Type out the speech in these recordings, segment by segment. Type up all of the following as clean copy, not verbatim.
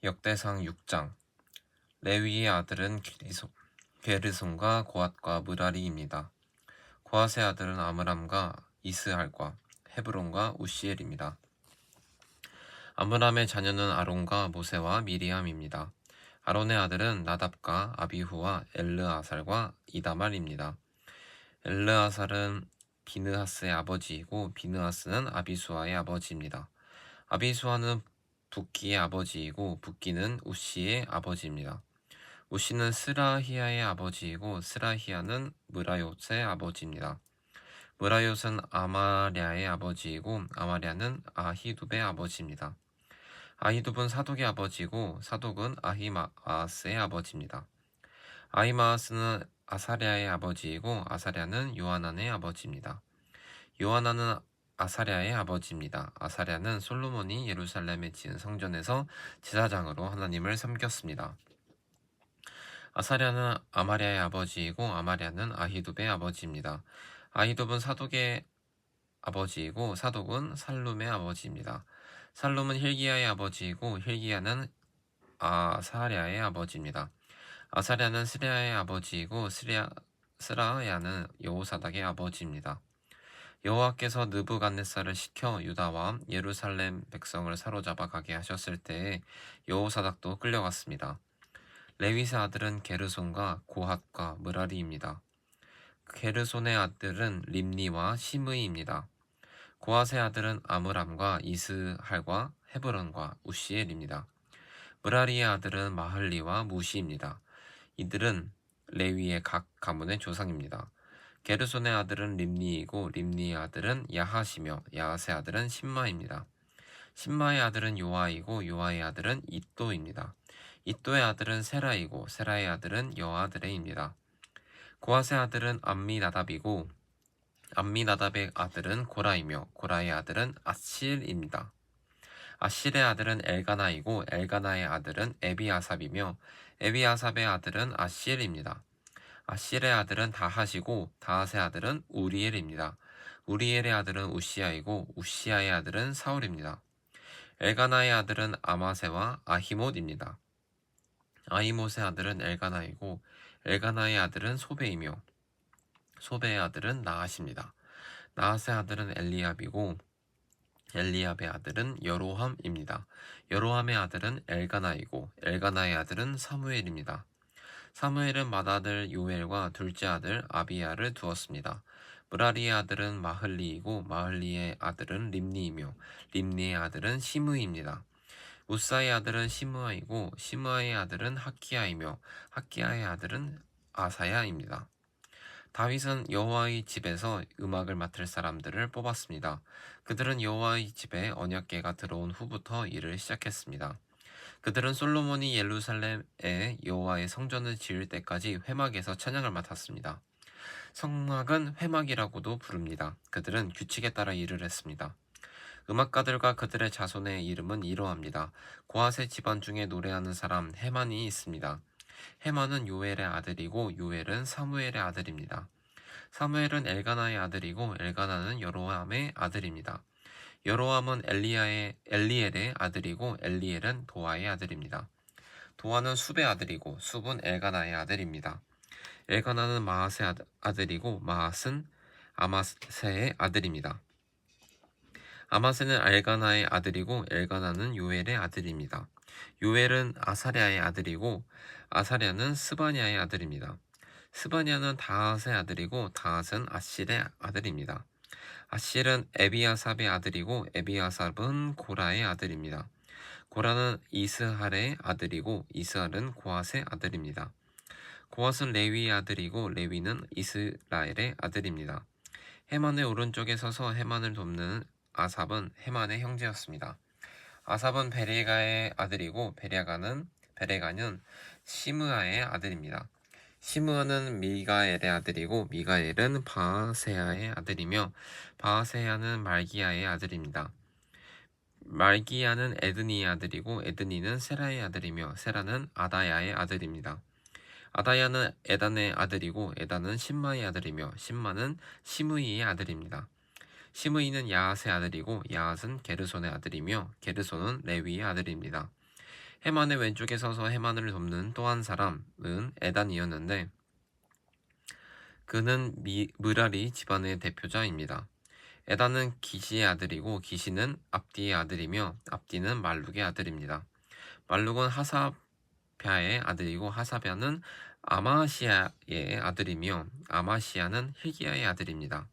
역대상 6장. 레위의 아들은 게르손과 고핫과 므라리입니다. 고핫의 아들은 아므람과 이스할과 헤브론과 우시엘입니다. 아므람의 자녀는 아론과 모세와 미리암입니다. 아론의 아들은 나답과 아비후와 엘르아살과 이다말입니다. 엘르아살은 비느하스의 아버지이고 비느하스는 아비수아의 아버지입니다. 아비수아는 붓기의 아버지이고 붓기는 우시의 아버지입니다. 우시는 스라히아의 아버지이고 스라히아는 므라요스의 아버지입니다. 므라요스는 아마랴의 아버지이고 아마랴는 아히둡의 아버지입니다. 아히둡은 사독의 아버지이고 사독은 아히마아스의 아버지입니다. 아히마아스는 아사랴의 아버지이고 아사랴는 요하난의 아버지입니다. 요하난은 아사랴의 아버지입니다. 아사랴는 솔로몬이 예루살렘에 지은 성전에서 제사장으로 하나님을 섬겼습니다. 아사랴는 아마랴의 아버지이고 아마랴는 아히둡의 아버지입니다. 아히둡은 사독의 아버지이고 사독은 살룸의 아버지입니다. 살룸은 힐기야의 아버지이고 힐기야는 아사랴의 아버지입니다. 아사랴는 스랴의 아버지이고 스라야는 여호사닥의 아버지입니다. 여호와께서 느부갓네살을 시켜 유다와 예루살렘 백성을 사로잡아 가게 하셨을 때에 여호사닥도 끌려갔습니다. 레위의 아들은 게르손과 고핫과 므라리입니다. 게르손의 아들은 림니와 시므이입니다. 고핫의 아들은 아므람과 이스할과 헤브론과 우시엘입니다. 므라리의 아들은 마흘리와 무시입니다. 이들은 레위의 각 가문의 조상입니다. 게르손의 아들은 림니이고 림니의 아들은 야핫이며 야핫의 아들은 심마입니다. 심마의 아들은 요아이고 요아의 아들은 이또입니다. 이또의 아들은 세라이고 세라의 아들은 여아드레입니다. 고핫의 아들은 암미나답이고 암미나답의 아들은 고라이며 고라의 아들은 아실입니다. 아실의 아들은 엘가나이고 엘가나의 아들은 에비아삽이며 에비아삽의 아들은 아실입니다. 아실의 아들은 다핫이고 다핫의 아들은 우리엘입니다. 우리엘의 아들은 우시아이고 우시아의 아들은 사울입니다. 엘가나의 아들은 아마세와 아히못입니다. 아히못의 아들은 엘가나이고 엘가나의 아들은 소베이며 소베의 아들은 나핫입니다. 나핫의 아들은 엘리압이고 엘리압의 아들은 여로함입니다. 여로함의 아들은 엘가나이고 엘가나의 아들은 사무엘입니다. 사무엘은 맏아들 요엘과 둘째 아들 아비야를 두었습니다. 므라리의 아들은 마흘리이고 마흘리의 아들은 림니이며 림니의 아들은 시므이입니다. 우사의 아들은 시므아이고 시므아의 아들은 학기야이며 학기야의 아들은 아사야입니다. 다윗은 여호와의 집에서 음악을 맡을 사람들을 뽑았습니다. 그들은 여호와의 집에 언약궤가 들어온 후부터 일을 시작했습니다. 그들은 솔로몬이 예루살렘에 여호와의 성전을 지을 때까지 회막에서 찬양을 맡았습니다. 성막은 회막이라고도 부릅니다. 그들은 규칙에 따라 일을 했습니다. 음악가들과 그들의 자손의 이름은 이러합니다. 고핫의 집안 중에 노래하는 사람 헤만이 있습니다. 헤만은 요엘의 아들이고 요엘은 사무엘의 아들입니다. 사무엘은 엘가나의 아들이고 엘가나는 여로함의 아들입니다. 여로함은 엘리엘의 아들이고 엘리엘은 도아의 아들입니다. 도아는 숲의 아들이고 숲은 엘가나의 아들입니다. 엘가나는 마핫의 아들이고 마핫은 아마세의 아들입니다. 아마세는 엘가나의 아들이고 엘가나는 요엘의 아들입니다. 요엘은 아사랴의 아들이고 아사랴는 스바냐의 아들입니다. 스바냐는 다핫의 아들이고 다핫은 아실의 아들입니다. 아실은 에비아삽의 아들이고 에비아삽은 고라의 아들입니다. 고라는 이스할의 아들이고 이스할은 고핫의 아들입니다. 고핫은 레위의 아들이고 레위는 이스라엘의 아들입니다. 헤만의 오른쪽에 서서 헤만을 돕는 아삽은 헤만의 형제였습니다. 아삽은 베레가의 아들이고 베레가는 시므아의 아들입니다. 시므아는 미가엘의 아들이고 미가엘은 바세야의 아들이며 바세야는 말기야의 아들입니다. 말기야는 에드니의 아들이고 에드니는 세라의 아들이며 세라는 아다야의 아들입니다. 아다야는 에단의 아들이고 에단은 심마의 아들이며 심마는 시므이의 아들입니다. 시므이는 야핫의 아들이고 야핫은 게르손의 아들이며 게르손은 레위의 아들입니다. 헤만의 왼쪽에 서서 헤만을 돕는 또 한 사람은 에단이었는데 그는 무라리 집안의 대표자입니다. 에단은 기시의 아들이고 기시는 압디의 아들이며 압디는 말룩의 아들입니다. 말룩은 하사랴의 아들이고 하사랴는 아마시아의 아들이며 아마시아는 힐기야의 아들입니다.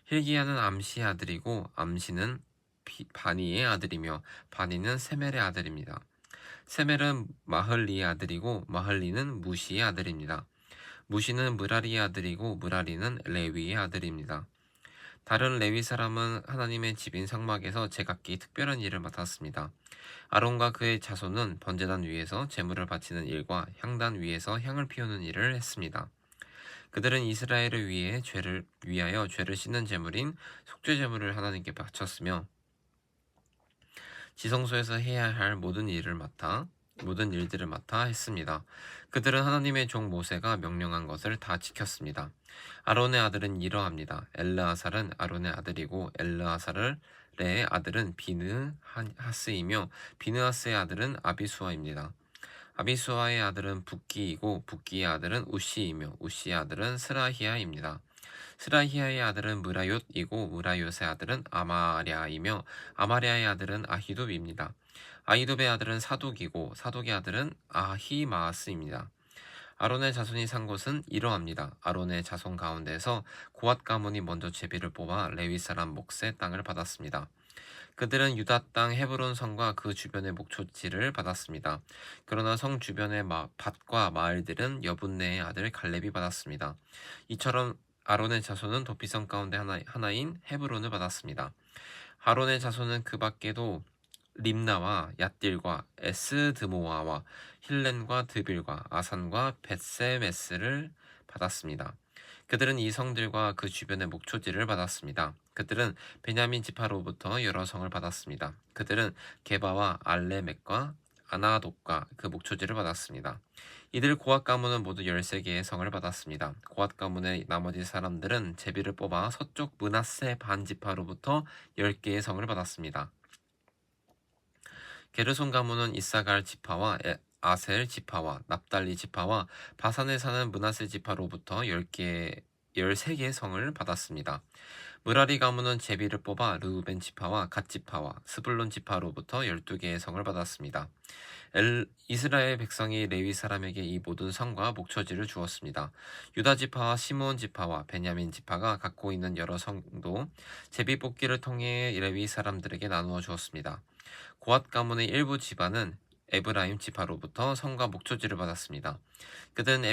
힐기야는 암시의 아들이고 암시는 바니의 아들이며 바니는 세멜의 아들입니다. 세멜은 마흘리의 아들이고 마흘리는 무시의 아들입니다. 무시는 무라리의 아들이고 무라리는 레위의 아들입니다. 다른 레위 사람은 하나님의 집인 성막에서 제각기 특별한 일을 맡았습니다. 아론과 그의 자손은 번제단 위에서 제물을 바치는 일과 향단 위에서 향을 피우는 일을 했습니다. 그들은 이스라엘을 위하여 죄를 씻는 제물인 속죄 제물을 하나님께 바쳤으며 지성소에서 해야 할 모든 일들을 맡아 했습니다. 그들은 하나님의 종 모세가 명령한 것을 다 지켰습니다. 아론의 아들은 이러합니다. 엘르아살은 아론의 아들이고 엘르아살의 아들은 비느하스이며 비느하스의 아들은 아비수아입니다. 아비수아의 아들은 붓기이고 붓기의 아들은 우시이며 우시의 아들은 스라히야입니다. 스라히야의 아들은 무라욤이고 무라욤의 아들은 아마랴이며 아마랴의 아들은 아히둡입니다. 아히둡의 아들은 사독이고 사독의 아들은 아히마스입니다. 아론의 자손이 산 곳은 이러합니다. 아론의 자손 가운데서 고앗 가문이 먼저 제비를 뽑아 레위 사람 목세 땅을 받았습니다. 그들은 유다 땅 헤브론 성과 그 주변의 목초지를 받았습니다. 그러나 성 주변의 밭과 마을들은 여분네의 아들 갈렙이 받았습니다. 이처럼 아론의 자손은 도피성 가운데 하나인 헤브론을 받았습니다. 아론의 자손은 그 밖에도 림나와 얏딜과 에스드모아와 힐렌과 드빌과 아산과 벳세메스를 받았습니다. 그들은 이 성들과 그 주변의 목초지를 받았습니다. 그들은 베냐민 지파로부터 여러 성을 받았습니다. 그들은 게바와 알레멕과 아나돗과 그 목초지를 받았습니다. 이들 고앗 가문은 모두 13개의 성을 받았습니다. 고앗 가문의 나머지 사람들은 제비를 뽑아 서쪽 므낫세 반 지파로부터 10개의 성을 받았습니다. 게르손 가문은 이사갈 지파와 아셀 지파와 납달리 지파와 바산에 사는 므낫세 지파로부터 13개의 성을 받았습니다. 무라리 가문은 제비를 뽑아 르우벤 지파와 갓 지파와 스불론 지파로부터 12개의 성을 받았습니다. 이스라엘 백성이 레위 사람에게 이 모든 성과 목초지를 주었습니다. 유다 지파와 시므온 지파와 베냐민 지파가 갖고 있는 여러 성도 제비 뽑기를 통해 레위 사람들에게 나누어 주었습니다. 고앗 가문의 일부 집안은 에브라임 지파로부터 성과 목초지를 받았습니다. 그들은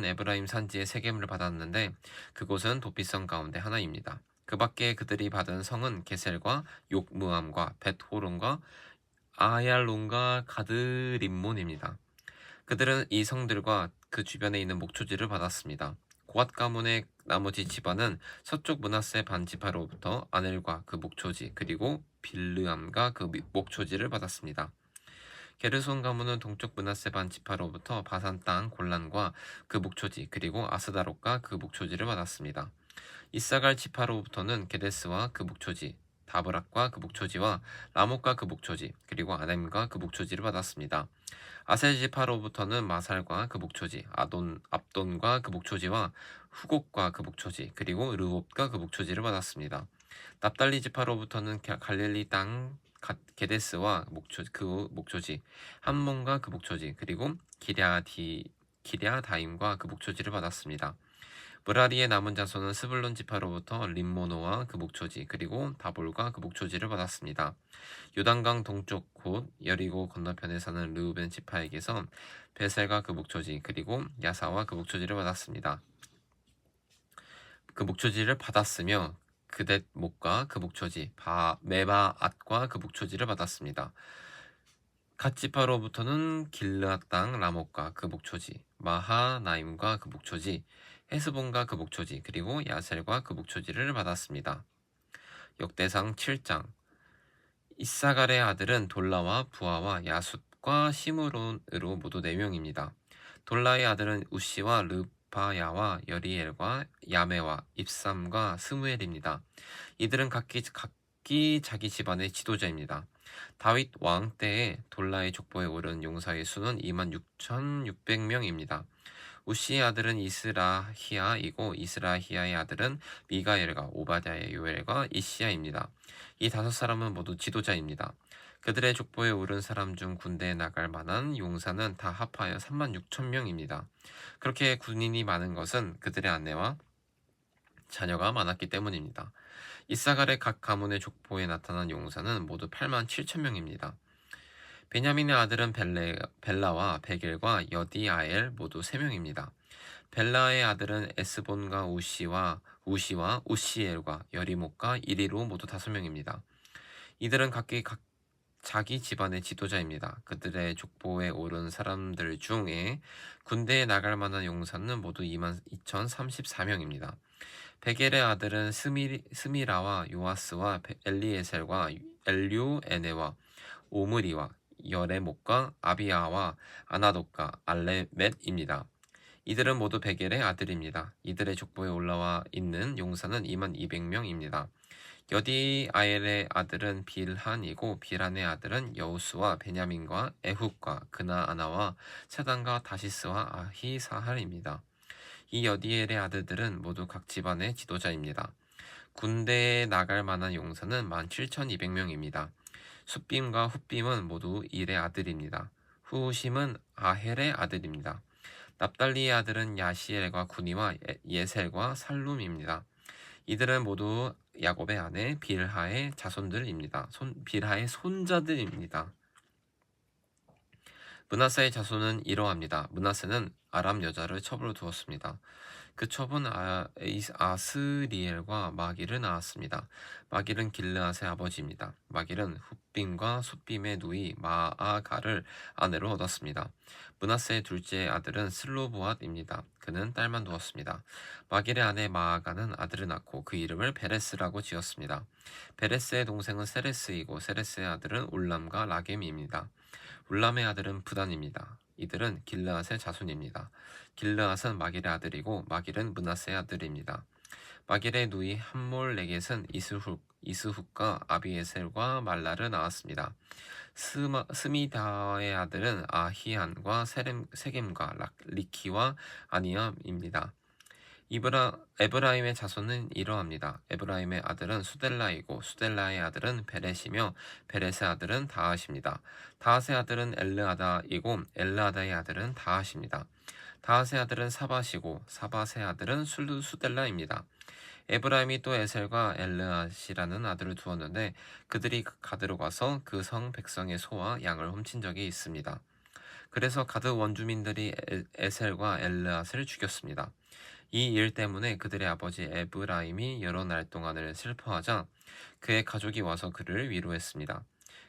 에브라임 산지에 세겜을 받았는데 그곳은 도피성 가운데 하나입니다. 그 밖에 그들이 받은 성은 게셀과 욕무암과 벳호론과 아얄론과 가드림몬입니다. 그들은 이 성들과 그 주변에 있는 목초지를 받았습니다. 고앗 가문의 나머지 집안은 서쪽 므낫세 반 지파로부터 아넬과 그 목초지 그리고 빌르암과 그 목초지를 받았습니다. 게르손 가문은 동쪽 므낫세 반 지파로부터 바산 땅 골란과 그 목초지 그리고 아스다롯과 그 목초지를 받았습니다. 이사갈 지파로부터는 게데스와 그 목초지, 다브락과 그 목초지와 라못과 그 목초지 그리고 아넴과 그 목초지를 받았습니다. 아셀 지파로부터는 마살과 그 목초지, 압돈과 그 목초지와 후곡과 그 목초지 그리고 르홉과 그 목초지를 받았습니다. 납달리 지파로부터는 갈릴리 땅 게데스와 그 목초지, 함몬과 그 목초지, 그리고 기랴다임과 그 목초지를 받았습니다. 무라리의 남은 자손은 스불론 지파로부터 림모노와 그 목초지, 그리고 다볼과 그 목초지를 받았습니다. 요단강 동쪽 곧 여리고 건너편에 사는 르우벤 지파에게서 베셀과 그 목초지, 그리고 야사와 그 목초지를 받았습니다. 그 목초지를 받았으며 그댓목과 그 목초지, 메바앗과 그 목초지를 받았습니다. 갓지파로부터는 길르앗 땅 라못과 그 목초지, 마하나임과 그 목초지, 헤스본과 그 목초지, 그리고 야셀과 그 목초지를 받았습니다. 역대상 7장. 이사갈의 아들은 돌라와 부하와 야숫과 시므론으로 모두 4명입니다. 돌라의 아들은 우시와 르바야와 여리엘과 야메와 입삼과 스무엘입니다. 이들은 각기 자기 집안의 지도자입니다. 다윗 왕 때에 돌라의 족보에 오른 용사의 수는 26,600명입니다. 우시의 아들은 이스라히야이고 이스라히야의 아들은 미가엘과 오바댜의 요엘과 이시야입니다. 이 다섯 사람은 모두 지도자입니다. 그들의 족보에 오른 사람 중 군대에 나갈 만한 용사는 다 합하여 36,000명입니다. 그렇게 군인이 많은 것은 그들의 아내와 자녀가 많았기 때문입니다. 이사갈의 각 가문의 족보에 나타난 용사는 모두 87,000명입니다. 베냐민의 아들은 벨라와 베겔과 여디아엘 모두 3명입니다. 벨라의 아들은 에스본과 우시와 우시엘과 여리목과 이리로 모두 5명입니다. 이들은 각기 자기 집안의 지도자입니다. 그들의 족보에 오른 사람들 중에 군대에 나갈 만한 용사는 모두 22,034명입니다. 베겔의 아들은 스미라와 요아스와 엘리에셀과 엘류에네와 오므리와 여레목과 아비아와 아나돗과 알레멧입니다. 이들은 모두 베겔의 아들입니다. 이들의 족보에 올라와 있는 용사는 22,200명입니다. 여디아엘의 아들은 빌한이고 빌한의 아들은 여우스와 베냐민과 에훗과 그나아나와 세단과 다시스와 아히사할입니다. 이 여디엘의 아들들은 모두 각 집안의 지도자입니다. 군대에 나갈 만한 용사는 17,200명입니다. 숫빔과 훗빔은 모두 일의 아들입니다. 후심은 아헬의 아들입니다. 납달리의 아들은 야시엘과 구니와 예셀과 살룸입니다. 이들은 모두 야곱의 아내 빌하의 자손들입니다. 빌하의 손자들입니다. 므낫세의 자손은 이러합니다. 므낫세는 아람 여자를 첩으로 두었습니다. 그 첩은 아스리엘과 마길을 낳았습니다. 마길은 길르앗의 아버지입니다. 마길은 훗빔과 숫빔의 누이 마아가를 아내로 얻었습니다. 므낫세의 둘째 아들은 슬로보앗입니다. 그는 딸만 두었습니다. 마길의 아내 마아가는 아들을 낳고 그 이름을 베레스라고 지었습니다. 베레스의 동생은 세레스이고 세레스의 아들은 울람과 라겜입니다. 울람의 아들은 부단입니다. 이들은 길르앗의 자손입니다. 길르앗은 마길의 아들이고 마길은 므낫세의 아들입니다. 마길의 누이 함몰레겟은 이스훗과 아비에셀과 말라를 낳았습니다. 스미다의 아들은 아히안과 세겜과 리키와 아니암입니다. 에브라임의 자손은 이러합니다. 에브라임의 아들은 수델라이고 수델라의 아들은 베렛이며 베렛의 아들은 다핫입니다. 다핫의 아들은 엘르아다이고 엘르아다의 아들은 다핫입니다. 다핫의 아들은 사밧이고 사밧의 아들은 수델라입니다. 에브라임이 또 에셀과 엘르앗이라는 아들을 두었는데 그들이 가드로 가서 그 성 백성의 소와 양을 훔친 적이 있습니다. 그래서 가드 원주민들이 에셀과 엘르앗을 죽였습니다. 이 일 때문에 그들의 아버지 에브라임이 여러 날 동안을 슬퍼하자 그의 가족이 와서 그를 위로했습니다.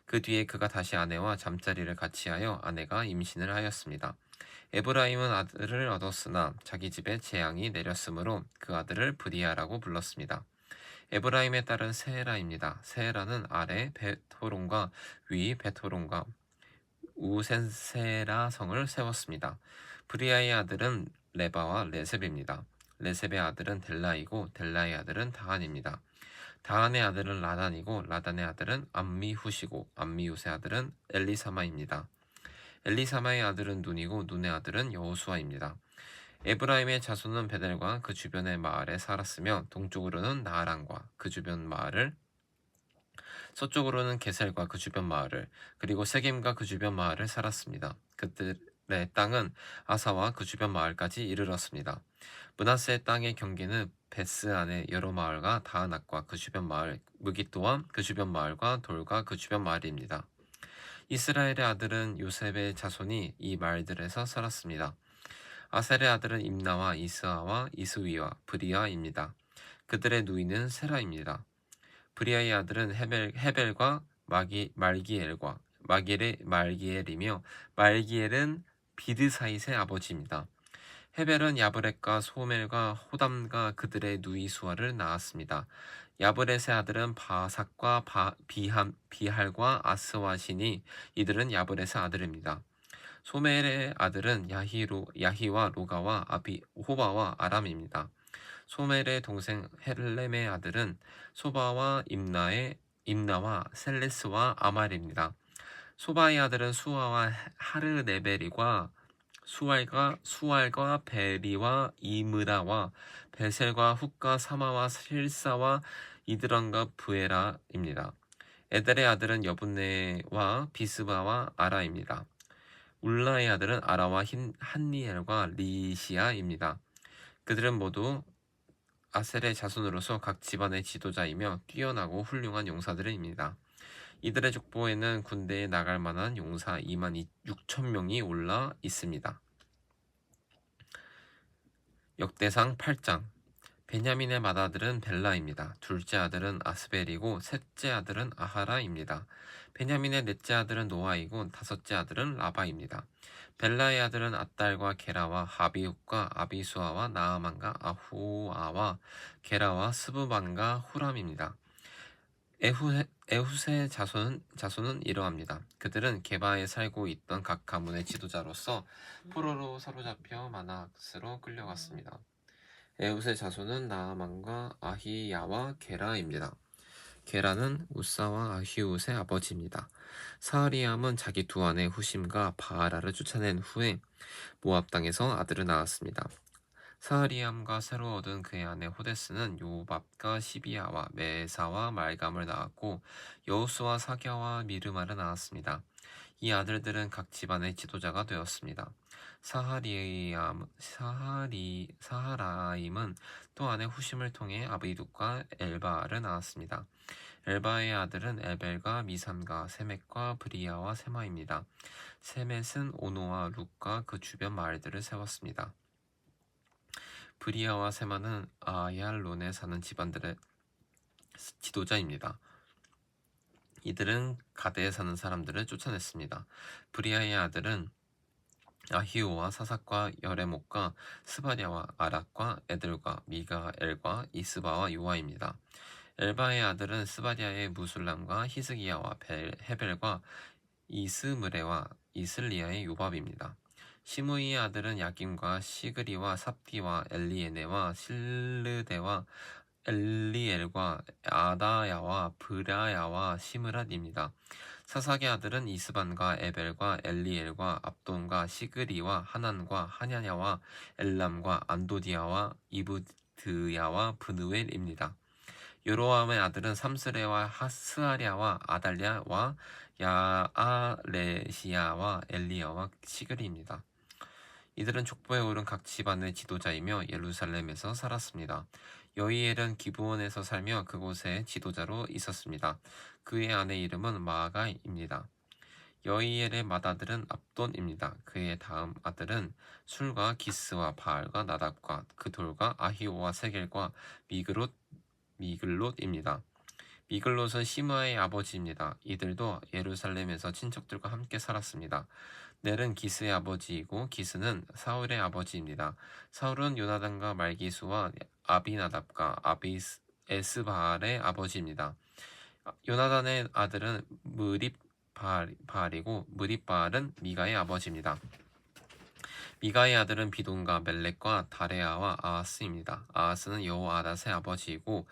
그 뒤에 그가 다시 아내와 잠자리를 같이하여 아내가 임신을 하였습니다. 에브라임은 아들을 얻었으나 자기 집에 재앙이 내렸으므로 그 아들을 브리아라고 불렀습니다. 에브라임의 딸은 세헤라입니다. 세헤라는 아래 베토론과 위 베토론과 우센세라 성을 세웠습니다. 브리아의 아들은 레바와 레셉입니다. 레셉의 아들은 델라이고 델라의 아들은 다한입니다. 다한의 아들은 라단이고 라단의 아들은 암미훗이고 암미훗의 아들은 엘리사마입니다. 엘리사마의 아들은 눈이고 눈의 아들은 여호수아입니다. 에브라임의 자손은 베델과 그 주변의 마을에 살았으며 동쪽으로는 나아란과 그 주변 마을을 서쪽으로는 게셀과 그 주변 마을을 그리고 세겜과 그 주변 마을을 살았습니다. 그들의 땅은 아사와 그 주변 마을까지 이르렀습니다. 므낫세의 땅의 경계는 베스안의 여러 마을과 다하낫과 그 주변 마을, 무깃도와 그 주변 마을과 돌과 그 주변 마을입니다. 이스라엘의 아들은 요셉의 자손이 이 마을들에서 살았습니다. 아셀의 아들은 임나와 이스아와 이스위와 브리아입니다. 그들의 누이는 세라입니다. 브리아의 아들은 헤벨과 말기엘과 말기엘이며 말기엘은 비드사잇의 아버지입니다. 헤벨은 야브렛과 소멜과 호담과 그들의 누이 수아를 낳았습니다. 야브렛의 아들은 바삭과 비할과 아스와시니 이들은 야브렛의 아들입니다. 소멜의 아들은 야히와 로가와 호바와 아람입니다. 소멜의 동생 헬렘의 아들은 소바와 임나의 임나와 셀레스와 아말입니다. 소바의 아들은 수아와 하르네벨이과 수알과 베리와 이므다와 베셀과 훗과 사마와 실사와 이드란과 부에라입니다. 에델의 아들은 여분네와 비스바와 아라입니다. 울라의 아들은 아라와 한니엘과 리시아입니다. 그들은 모두 아셀의 자손으로서 각 집안의 지도자이며 뛰어나고 훌륭한 용사들입니다. 이들의 족보에는 군대에 나갈 만한 용사 2만 6천 명이 올라 있습니다. 역대상 8장. 베냐민의 맏아들은 벨라입니다. 둘째 아들은 아스벨이고 셋째 아들은 아하라입니다. 베냐민의 넷째 아들은 노아이고 다섯째 아들은 라바입니다. 벨라의 아들은 앗달과 게라와 하비욱과 아비수아와 나아만과 아후아와 게라와 스브반과 후람입니다. 에훗의 자손은 이러합니다. 그들은 게바에 살고 있던 각 가문의 지도자로서 포로로 사로잡혀 마나스로 끌려갔습니다. 에훗의 자손은 나아만과 아히야와 게라입니다. 게라는 우사와 아히웃의 아버지입니다. 사하리암은 자기 두 아내 후심과 바하라를 쫓아낸 후에 모압 땅에서 아들을 낳았습니다. 사하리암과 새로 얻은 그의 아내 호데스는 요밥과 시비야와 메사와 말감을 낳았고 여우스와 사갸와 미르마를 낳았습니다. 이 아들들은 각 집안의 지도자가 되었습니다. 사하라임은 또 아내 후심을 통해 아비둑과 엘바를 낳았습니다. 엘바의 아들은 에벨과 미삼과 세멧과 브리야와 세마입니다. 세멧은 오노와 룩과 그 주변 마을들을 세웠습니다. 브리야와 세마는 아얄론에 사는 집안들의 지도자입니다. 이들은 가데에 사는 사람들을 쫓아냈습니다. 브리야의 아들은 아히오와 사삭과 여레목과 스바랴와 아락과 에들과 미가엘과 이스바와 요아입니다. 엘바의 아들은 스바랴의 무술람과 히스기야와 헤벨과 이스므레와 이슬리아의 요밥입니다. 시므이의 아들은 야김과 시그리와 삽디와 엘리에네와 실르데와 엘리엘과 아다야와 브라야와 시므랏입니다. 사삭의 아들은 이스반과 에벨과 엘리엘과 압돈과 시그리와 하난과 하냐냐와 엘람과 안도디아와 이브드야와 브누엘입니다. 요로함의 아들은 삼스레와 하스아랴와 아달랴와 야아레시야와 엘리야와 시그리입니다. 이들은 족보에 오른 각 집안의 지도자이며 예루살렘에서 살았습니다. 여이엘은 기브온에서 살며 그곳의 지도자로 있었습니다. 그의 아내 이름은 마아가입니다. 여이엘의 맏아들은 압돈입니다. 그의 다음 아들은 술과 기스와 바알과 나답과 그돌과 아히오와 세겔과 미글롯입니다. 미글롯은 시므아의 아버지입니다. 이들도 예루살렘에서 친척들과 함께 살았습니다. 넬은 기스의 아버지이고 기스는 사울의 아버지입니다. 사울은 요나단과 말기수와 아비나답과 에스바알의 아버지입니다. 요나단의 아들은 무립바알이고 무립바알은 미가의 아버지입니다. 미가의 아들은 비돈과 멜렉과 다레아와 아하스입니다. 아하스는 여호아닷의 아버지이고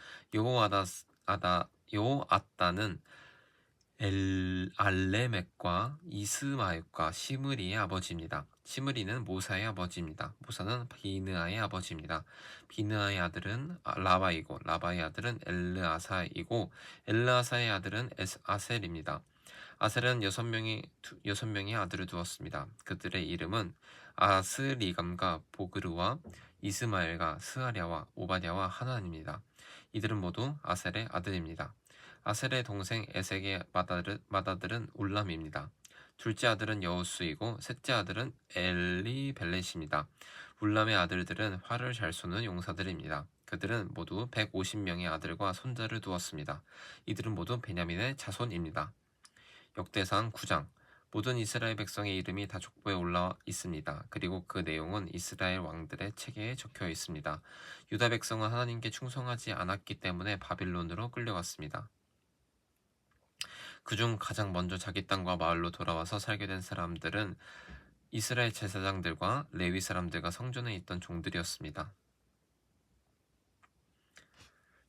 여호앗다는 알레멕과 이스마옅과 시므리의 아버지입니다. 시므리는 모사의 아버지입니다. 모사는 비느아의 아버지입니다. 비느아의 아들은 라바이고 라바의 아들은 엘르아사이고 엘르아사의 아들은 아셀입니다. 아셀은 여섯 명의 아들을 두었습니다. 그들의 이름은 아스리감과 보그르와 이스마엘과 스아랴와 오바댜와 하난입니다. 이들은 모두 아셀의 아들입니다. 아셀의 동생 에색의 맏아들은 울람입니다. 둘째 아들은 여우스이고 셋째 아들은 엘리벨렛입니다. 울람의 아들들은 활을 잘 쏘는 용사들입니다. 그들은 모두 150명의 아들과 손자를 두었습니다. 이들은 모두 베냐민의 자손입니다. 역대상 9장. 모든 이스라엘 백성의 이름이 다 족보에 올라 있습니다. 그리고 그 내용은 이스라엘 왕들의 책에 적혀 있습니다. 유다 백성은 하나님께 충성하지 않았기 때문에 바빌론으로 끌려갔습니다. 그중 가장 먼저 자기 땅과 마을로 돌아와서 살게 된 사람들은 이스라엘 제사장들과 레위 사람들과 성전에 있던 종들이었습니다.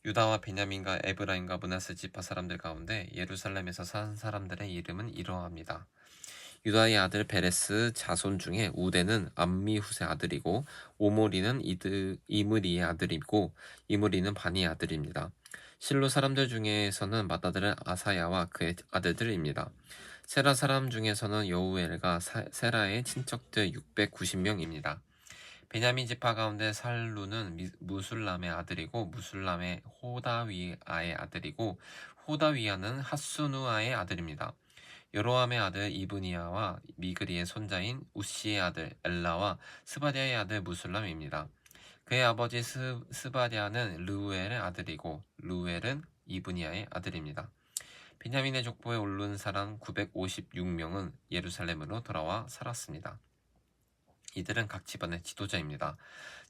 유다와 베냐민과 에브라임과 므낫세 지파 사람들 가운데 예루살렘에서 산 사람들의 이름은 이러합니다. 유다의 아들 베레스 자손 중에 우데는 암미후세 아들이고 오모리는 이므리의 아들이고 이므리는 바니의 아들입니다. 실로 사람들 중에서는 맏아들은 아사야와 그의 아들들입니다. 세라 사람 중에서는 여우엘과 세라의 친척들 690명입니다. 베냐민 지파 가운데 살루는 무술람의 아들이고 무술람의 호다위아의 아들이고 호다위아는 핫수누아의 아들입니다. 여로함의 아들 이브니아와 미그리의 손자인 우시의 아들 엘라와 스바디아의 아들 무술람입니다. 그의 아버지 스바디아는 르우엘의 아들이고 르우엘은 이브니아의 아들입니다. 베냐민의 족보에 오른 사람 956명은 예루살렘으로 돌아와 살았습니다. 이들은 각 집안의 지도자입니다.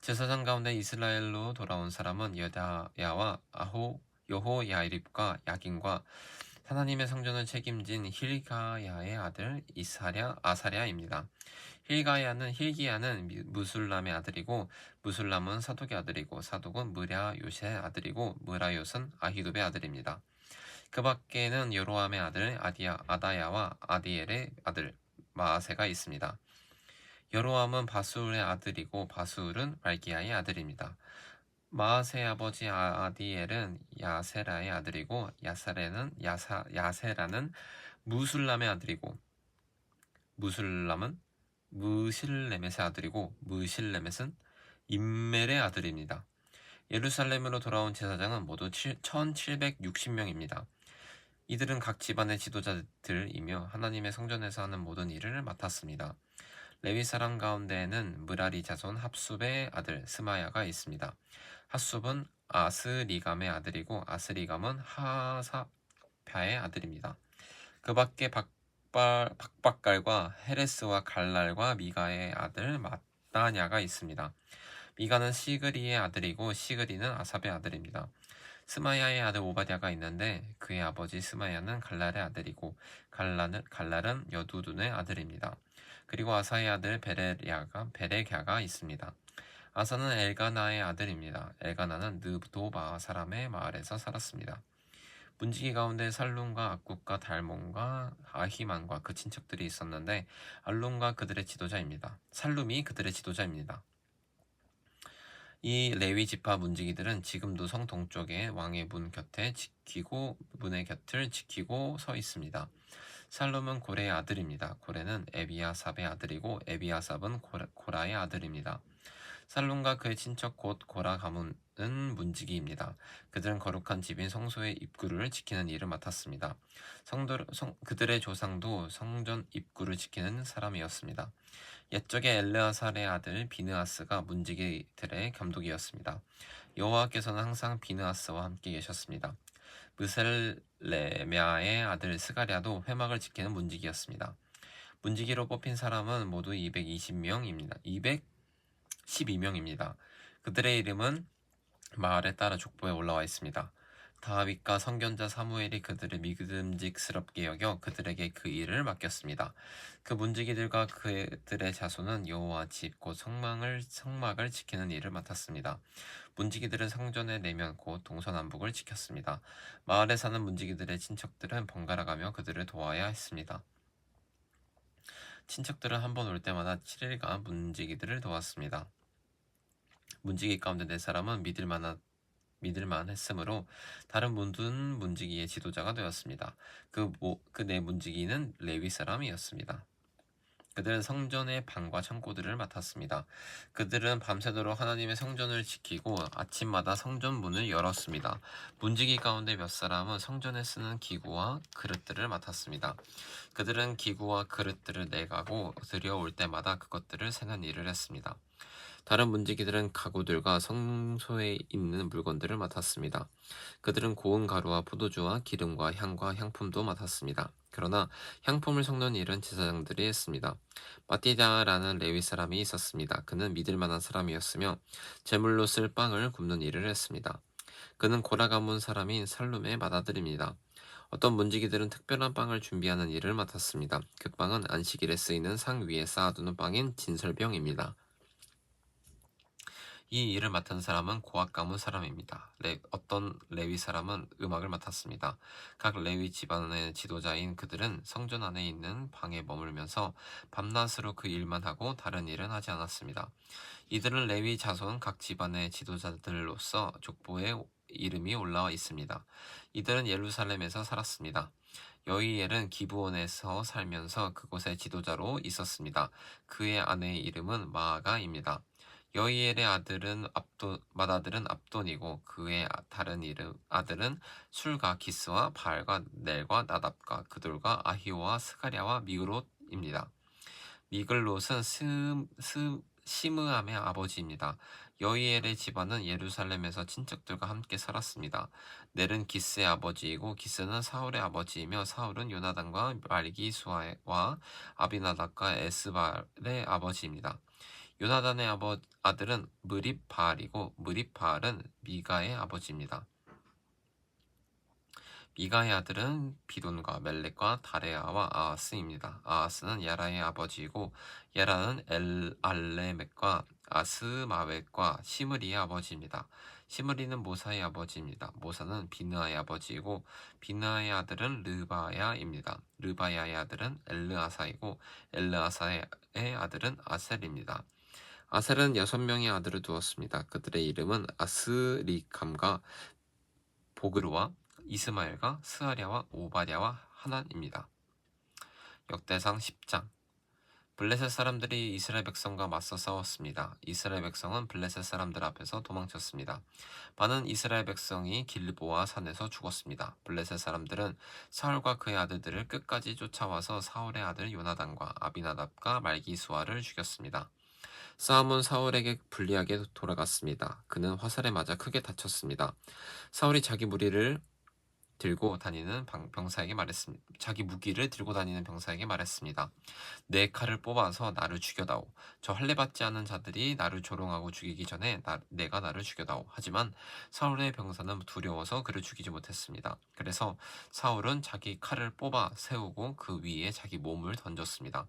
제사장 가운데 이스라엘로 돌아온 사람은 여다야와 여호야립과 야긴과 하나님의 성전을 책임진 힐가야의 아들 아사랴입니다. 힐기야는 무술람의 아들이고 무술람은 사독의 아들이고 사독은 무랴요시의 아들이고 무랴요스는 아히둡의 아들입니다. 그 밖에는 여로함의 아들 아다야와 아디엘의 아들 마아세가 있습니다. 여로함은 바수울의 아들이고 바수울은 말기야의 아들입니다. 마아세의 아버지 아디엘은 야세라의 아들이고 야세라는 무술람의 아들이고 무술람은 무실레멧의 아들이고 무실레멧은 임멜의 아들입니다. 예루살렘으로 돌아온 제사장은 모두 1760명입니다. 이들은 각 집안의 지도자들이며 하나님의 성전에서 하는 모든 일을 맡았습니다. 레위 사람 가운데에는 므라리 자손 합숲의 아들 스마야가 있습니다. 핫숲은 아스리감의 아들이고 아스리감은 하사파의 아들입니다. 그 밖에 박박갈과 헤레스와 갈랄과 미가의 아들 마따냐가 있습니다. 미가는 시그리의 아들이고 시그리는 아삽의 아들입니다. 스마야의 아들 오바댜가 있는데 그의 아버지 스마야는 갈랄의 아들이고 갈랄은 여두둔의 아들입니다. 그리고 아사의 아들 베레갸가 있습니다. 아사는 엘가나의 아들입니다. 엘가나는 느도바 사람의 마을에서 살았습니다. 문지기 가운데 살룸과 악국과 달몬과 아히만과 그 친척들이 있었는데 살룸이 그들의 지도자입니다. 이 레위 지파 문지기들은 지금도 성 동쪽의 왕의 문의 곁을 지키고 서 있습니다. 살룸은 고레의 아들입니다. 고레는 에비아삽의 아들이고 에비아삽은 고라의 아들입니다. 살룸과 그의 친척 곧 고라 가문은 문지기입니다. 그들은 거룩한 집인 성소의 입구를 지키는 일을 맡았습니다. 그들의 조상도 성전 입구를 지키는 사람이었습니다. 옛적에 엘르아살의 아들 비느하스가 문지기들의 감독이었습니다. 여호와께서는 항상 비느하스와 함께 계셨습니다. 무셀레메아의 아들 스가랴도 회막을 지키는 문지기였습니다. 문지기로 뽑힌 사람은 모두 212명입니다. 그들의 이름은 마을에 따라 족보에 올라와 있습니다. 다윗과 선견자 사무엘이 그들을 믿음직스럽게 여겨 그들에게 그 일을 맡겼습니다. 그 문지기들과 그들의 자손은 여호와 집 곧 성막을 지키는 일을 맡았습니다. 문지기들은 성전의 내면 곧 동서남북을 지켰습니다. 마을에 사는 문지기들의 친척들은 번갈아가며 그들을 도와야 했습니다. 친척들은 한 번 올 때마다 7일간 문지기들을 도왔습니다. 문지기 가운데 4사람은 믿을만했으므로 다른 모든 문지기의 지도자가 되었습니다. 그 네 문지기는 레위 사람이었습니다. 그들은 성전의 방과 창고들을 맡았습니다. 그들은 밤새도록 하나님의 성전을 지키고 아침마다 성전 문을 열었습니다. 문지기 가운데 몇 사람은 성전에 쓰는 기구와 그릇들을 맡았습니다. 그들은 기구와 그릇들을 내가고 들여올 때마다 그것들을 세는 일을 했습니다. 다른 문지기들은 가구들과 성소에 있는 물건들을 맡았습니다. 그들은 고운 가루와 포도주와 기름과 향과 향품도 맡았습니다. 그러나 향품을 섞는 일은 제사장들이 했습니다. 마띠다라는 레위 사람이 있었습니다. 그는 믿을 만한 사람이었으며 제물로 쓸 빵을 굽는 일을 했습니다. 그는 고라 가문 사람인 살룸의 맏아들입니다. 어떤 문지기들은 특별한 빵을 준비하는 일을 맡았습니다. 그 빵은 안식일에 쓰이는 상 위에 쌓아두는 빵인 진설병입니다. 이 일을 맡은 사람은 고학 가문 사람입니다. 어떤 레위 사람은 음악을 맡았습니다. 각 레위 집안의 지도자인 그들은 성전 안에 있는 방에 머물면서 밤낮으로 그 일만 하고 다른 일은 하지 않았습니다. 이들은 레위 자손 각 집안의 지도자들로서 족보에 이름이 올라와 있습니다. 이들은 예루살렘에서 살았습니다. 여이엘은 기브온에서 살면서 그곳의 지도자로 있었습니다. 그의 아내의 이름은 마아가입니다. 여이엘의 맏아들은 압돈이고 그의 다른 아들은 술과 기스와 바알과 넬과 나답과 그돌과 아히오와 스가랴와 미그롯입니다. 미글롯은 시므암의 아버지입니다. 여이엘의 집안은 예루살렘에서 친척들과 함께 살았습니다. 넬은 기스의 아버지이고 기스는 사울의 아버지이며 사울은 요나단과 말기수아와 아비나답과 에스발의 아버지입니다. 요나단의 아들은 무립바알이고 무립바알은 미가의 아버지입니다. 미가의 아들은 비돈과 멜렉과 다레아와 아하스입니다. 아하스는 야라의 아버지이고 야라는 알레멕과 아스마웻과 시므리의 아버지입니다. 시므리는 모사의 아버지입니다. 모사는 비느아의 아버지이고 비느아의 아들은 르바야입니다. 르바야의 아들은 엘르아사이고 엘르아사의 아들은 아셀입니다. 아셀은 6명의 아들을 두었습니다. 그들의 이름은 아스리감과 보그르와 이스마엘과 스아랴와 오바댜와 하난입니다. 역대상 10장. 블레셋 사람들이 이스라엘 백성과 맞서 싸웠습니다. 이스라엘 백성은 블레셋 사람들 앞에서 도망쳤습니다. 많은 이스라엘 백성이 길보아 산에서 죽었습니다. 블레셋 사람들은 사울과 그의 아들들을 끝까지 쫓아와서 사울의 아들 요나단과 아비나답과 말기수아를 죽였습니다. 싸움은 사울에게 불리하게 돌아갔습니다. 그는 화살에 맞아 크게 다쳤습니다. 사울이 자기 무기를 들고 다니는 병사에게 말했습니다. 내 칼을 뽑아서 나를 죽여다오. 저 할례받지 않은 자들이 나를 조롱하고 죽이기 전에 내가 나를 죽여다오. 하지만 사울의 병사는 두려워서 그를 죽이지 못했습니다. 그래서 사울은 자기 칼을 뽑아 세우고 그 위에 자기 몸을 던졌습니다.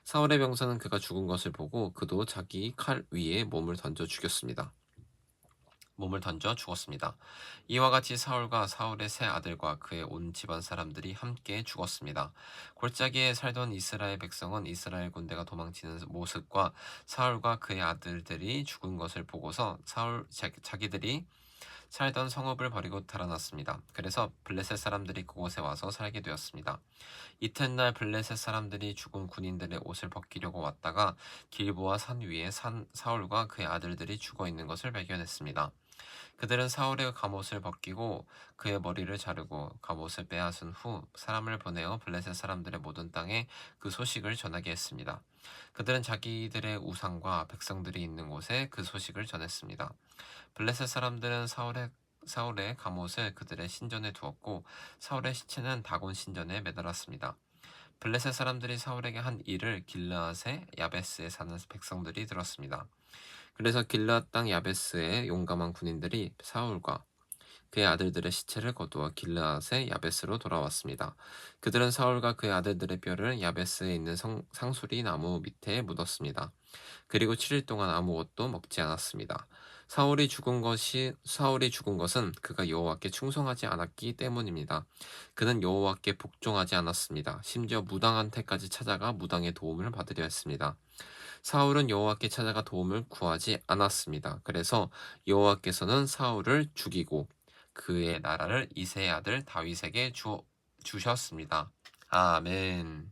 사울의 병사는 그가 죽은 것을 보고 그도 자기 칼 위에 몸을 던져 죽었습니다. 이와 같이 사울과 사울의 세 아들과 그의 온 집안 사람들이 함께 죽었습니다. 골짜기에 살던 이스라엘 백성은 이스라엘 군대가 도망치는 모습과 사울과 그의 아들들이 죽은 것을 보고서 자기들이 살던 성읍을 버리고 달아났습니다. 그래서 블레셋 사람들이 그곳에 와서 살게 되었습니다. 이튿날 블레셋 사람들이 죽은 군인들의 옷을 벗기려고 왔다가 길보아 산 위에 사울과 그의 아들들이 죽어 있는 것을 발견했습니다. 그들은 사울의 갑옷을 벗기고 그의 머리를 자르고 갑옷을 빼앗은 후 사람을 보내어 블레셋 사람들의 모든 땅에 그 소식을 전하게 했습니다. 그들은 자기들의 우상과 백성들이 있는 곳에 그 소식을 전했습니다. 블레셋 사람들은 사울의 갑옷을 그들의 신전에 두었고 사울의 시체는 다곤 신전에 매달았습니다. 블레셋 사람들이 사울에게 한 일을 길르앗의 야베스에 사는 백성들이 들었습니다. 그래서 길르앗 땅 야베스의 용감한 군인들이 사울과 그의 아들들의 시체를 거두어 길르앗의 야베스로 돌아왔습니다. 그들은 사울과 그의 아들들의 뼈를 야베스에 있는 상수리 나무 밑에 묻었습니다. 그리고 7일 동안 아무것도 먹지 않았습니다. 사울이 죽은 것은 그가 여호와께 충성하지 않았기 때문입니다. 그는 여호와께 복종하지 않았습니다. 심지어 무당한테까지 찾아가 무당의 도움을 받으려 했습니다. 사울은 여호와께 찾아가 도움을 구하지 않았습니다. 그래서 여호와께서는 사울을 죽이고 그의 나라를 이새의 아들 다윗에게 주셨습니다. 아멘.